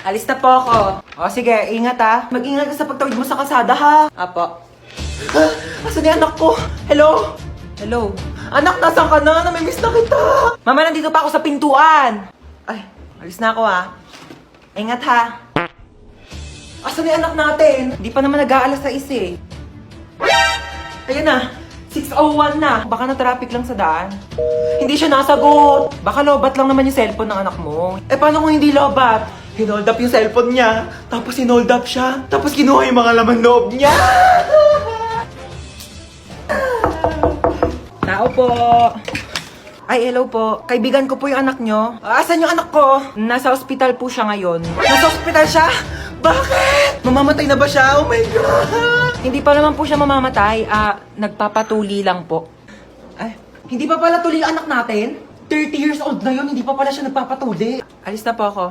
Alis na po ako. O sige, ingat ha. Mag-ingat ka sa pagtawid mo sa kalsada ha. Apo. Ha? Asan yung anak ko? Hello? Hello? Anak, nasan ka na? Namimiss na kita. Mama, nandito pa ako sa pintuan. Ay, alis na ako ha. Ingat ha. Asan yung anak natin? Hindi pa naman nag-aalas sa eh. Ayan na. 6:01 na. Baka na-traffic lang sa daan. Hindi siya nasagot. Baka lobat lang naman yung cellphone ng anak mo. Eh, paano kung hindi lobat? Hinold up yung cellphone niya. Tapos hinold up siya. Tapos kinuha yung mga laman loob niya. Tao po. Ay, hello po. Kaibigan ko po yung anak nyo. Asan yung anak ko? Nasa ospital po siya ngayon. Nasa ospital siya? Bakit? Mamamatay na ba siya? Oh my God! Hindi pa naman po siya mamamatay. Nagpapatuli lang po. Ay, hindi pa pala tuli ang anak natin? 30 years old na yun, hindi pa pala siya nagpapatuli. Alis na po ako.